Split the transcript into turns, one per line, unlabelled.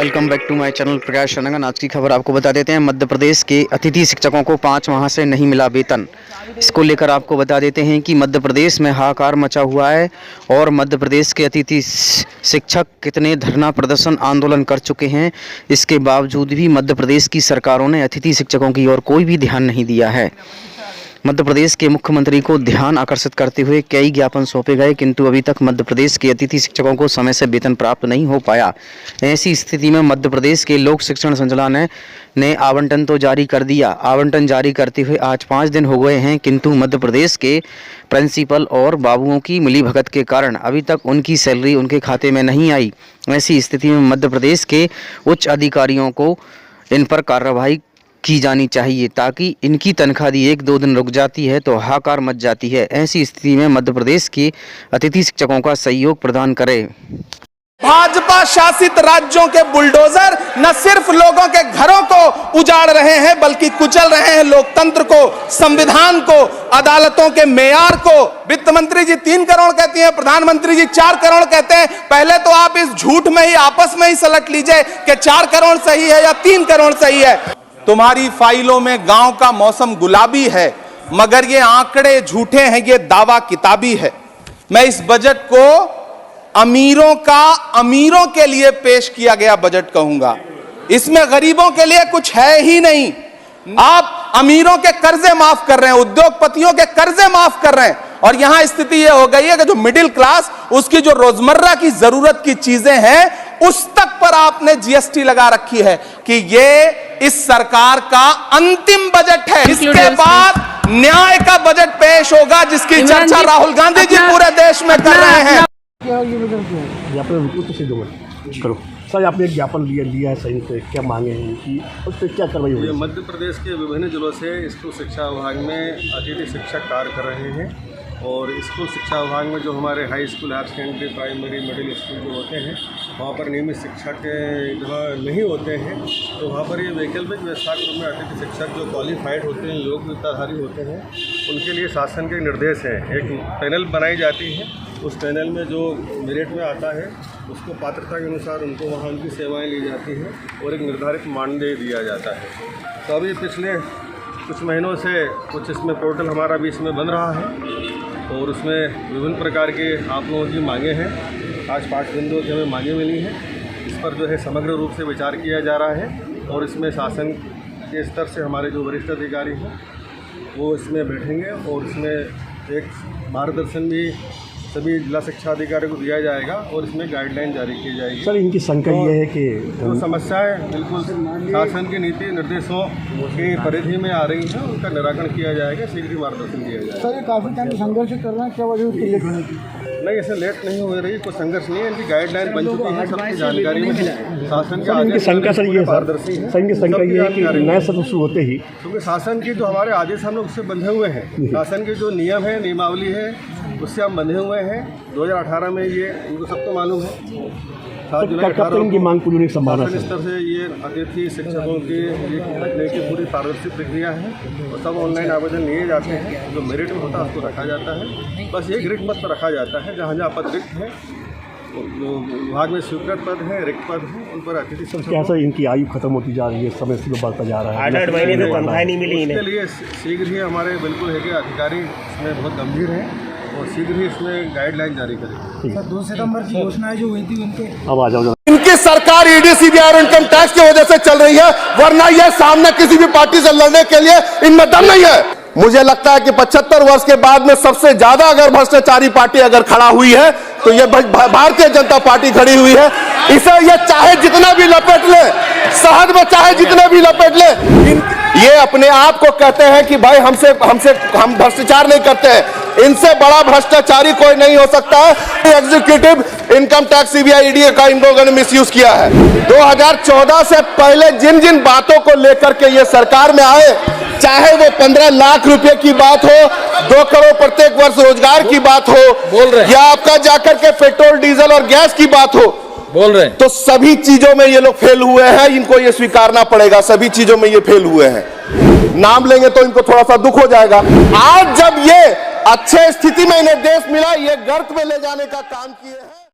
Welcome back to my channel Prakash Rangan. आज की खबर आपको बता देते हैं। मध्य प्रदेश के अतिथि शिक्षकों को 5 माह से नहीं मिला वेतन। इसको लेकर आपको बता देते हैं कि मध्य प्रदेश में हाहाकार मचा हुआ है और मध्य प्रदेश के अतिथि शिक्षक कितने धरना प्रदर्शन आंदोलन कर चुके हैं। इसके बावजूद भी मध्य प्रदेश की सरकारों ने अतिथि शिक्षकों की ओर कोई भी ध्यान नहीं दिया है। मध्य प्रदेश के मुख्यमंत्री को ध्यान आकर्षित करते हुए कई ज्ञापन सौंपे गए, किंतु अभी तक मध्य प्रदेश के अतिथि शिक्षकों को समय से वेतन प्राप्त नहीं हो पाया। ऐसी स्थिति में मध्य प्रदेश के लोक शिक्षण संचालनालय ने आवंटन तो जारी कर दिया। आवंटन जारी करते हुए आज 5 दिन हो गए हैं, किंतु मध्य प्रदेश के प्रिंसिपल और बाबुओं की मिलीभगत के कारण अभी तक उनकी सैलरी उनके खाते में नहीं आई। ऐसी स्थिति में मध्य प्रदेश के उच्च अधिकारियों को इन पर कार्रवाई की जानी चाहिए, ताकि इनकी तनख्वाह 1-2 दिन रुक जाती है तो हाहाकार मच जाती है। ऐसी स्थिति में मध्य प्रदेश के अतिथि शिक्षकों का सहयोग प्रदान करें।
भाजपा शासित राज्यों के बुलडोजर न सिर्फ लोगों के घरों को उजाड़ रहे हैं, बल्कि कुचल रहे हैं लोकतंत्र को, संविधान को, अदालतों के मेयार को। वित्त मंत्री जी 3 करोड़ कहती हैं, प्रधानमंत्री जी 4 करोड़ कहते हैं। पहले तो आप इस झूठ में ही आपस में ही सलट लीजिए कि 4 करोड़ सही है या 3 करोड़ सही है। तुम्हारी फाइलों में गांव का मौसम गुलाबी है, मगर ये आंकड़े झूठे हैं, ये दावा किताबी है। मैं इस बजट को अमीरों के लिए पेश किया गया बजट कहूंगा। इसमें गरीबों के लिए कुछ है ही नहीं। आप अमीरों के कर्जे माफ कर रहे हैं, उद्योगपतियों के कर्जे माफ कर रहे हैं, और यहां स्थिति यह हो गई है कि जो मिडिल क्लास, उसकी जो रोजमर्रा की जरूरत की चीजें हैं, उस तक पर आपने जीएसटी लगा रखी है कि ये इस सरकार का अंतिम बजट है। इसके बाद न्याय का बजट पेश होगा, जिसकी चर्चा राहुल गांधी जी पूरे देश में कर रहे हैं।
करो सर, आपने एक ज्ञापन लिया है, सही से क्या मांगे हैं कि उस पर क्या कार्रवाई हुई?
मध्य प्रदेश के विभिन्न जिलों से स्कूल शिक्षा विभाग में अतिथि शिक्षक कार्य कर रहे हैं, और स्कूल शिक्षा विभाग में जो हमारे high school, higher secondary, primary, middle school जो होते हैं, वहाँ पर नियमित शिक्षक जहाँ नहीं होते हैं, तो वहाँ पर ये वैकल्पिक व्यवस्था के रूप में अतिथि शिक्षक जो क्वालिफाइड होते हैं, योग्यताधारी होते हैं, उनके लिए शासन के निर्देश हैं। एक पैनल बनाई जाती है, उस पैनल में जो मेरिट में आता है उसको पात्रता के अनुसार उनको वहाँ उनकी सेवाएं ली जाती हैं और एक निर्धारित मानदेय दिया जाता है। तो अभी पिछले कुछ महीनों से कुछ इसमें पोर्टल हमारा भी इसमें बन रहा है, और उसमें विभिन्न प्रकार के आप लोगों की मांगे हैं। आज 5 बिंदुओं की हमें मांगे मिली हैं। इस पर जो है समग्र रूप से विचार किया जा रहा है, और इसमें शासन के स्तर से हमारे जो वरिष्ठ अधिकारी हैं वो इसमें बैठेंगे, और इसमें एक मार्गदर्शन भी सभी जिला शिक्षा अधिकारी को दिया जाएगा, और इसमें गाइडलाइन जारी की जाएगी।
सर, इनकी शंका ये है कि
जो समस्याएं बिल्कुल शासन की नीति निर्देशों की परिधि में आ रही हैं, उनका निराकरण किया जाएगा, शीघ्र ही मार्गदर्शन दिया जाएगा।
सर, ये काफ़ी टाइम संघर्ष कर रहे हैं, क्या वजह उसकी लेट होने की?
नहीं, ऐसे लेट नहीं हो रही, कोई संघर्ष नहीं है। इनकी गाइडलाइन बन चुकी है, सबकी जानकारी में शासन के आदेश
शंका सर ये
पारदर्शी है।
सर, इनकी शंका ये है कि नए सत्र शुरू होते ही,
क्योंकि शासन की जो हमारे आदेश हम लोग उससे बंधे हुए हैं, शासन के जो नियम है, नियमावली है, उससे हम बंधे हुए हैं। 2018 में ये इनको सब तो मालूम है, 7 जुलाई 2018
इनकी मांग पूरी संभावना
इस स्तर से ये अतिथि शिक्षकों की रखने की पूरी पारदर्शी प्रक्रिया है, और सब ऑनलाइन आवेदन लिए जाते हैं। जो मेरिट में होता है उसको रखा जाता है, बस एक रिक्त पद पर रखा जाता है। जहाँ जहाँ पद रिक्त है, जो विभाग में स्वीकृत पद है, रिक्त पद है, उन पर अतिथि शिक्षक।
क्या सर, इनकी आयु खत्म होती जा रही है, समय से बढ़ता जा रहा है, 8 महीने से तनख्वाह नहीं मिली इन्हें।
इसके लिए शीघ्र ही हमारे बिल्कुल है कि अधिकारी इसमें बहुत गंभीर हैं, और शीघ्र ही इसमें गाइडलाइन जारी करेगी।
सर, 2 सितंबर की घोषणाएं जो हुई थी उनके,
अब आ जाओ।
इनकी सरकार ईडी, सीबीआई और इनकम टैक्स की वजह से चल रही है, वरना ये सामने किसी भी पार्टी से लड़ने के लिए इनमें दम नहीं है। मुझे लगता है कि 75 वर्ष के बाद में सबसे ज्यादा अगर भ्रष्टाचारी पार्टी अगर खड़ा हुई है तो ये भारतीय जनता पार्टी खड़ी हुई है। इसे ये चाहे जितना भी लपेट ले, शहद में चाहे जितने भी लपेट ले, ये अपने आप को कहते हैं कि भाई हम भ्रष्टाचार नहीं करते हैं। इनसे बड़ा भ्रष्टाचारी कोई नहीं हो सकता है। Executive, income tax, CBI, ED का इन लोगों ने मिसयूज किया है। 2014 से पहले जिन जिन बातों को लेकर के ये सरकार में आए, चाहे वो 15 लाख रुपए की बात हो, 2 करोड़ प्रत्येक वर्ष रोजगार की बात हो, या आपका जाकर के पेट्रोल, डीजल और गैस की बात हो,
बोल रहे हैं,
तो सभी चीजों में ये लोग फेल हुए हैं। इनको ये स्वीकारना पड़ेगा, सभी चीजों में ये फेल हुए हैं। नाम लेंगे तो इनको थोड़ा सा दुख हो जाएगा। आज जब ये अच्छे स्थिति में इन्हें देश मिला, ये गर्त में ले जाने का काम किए हैं।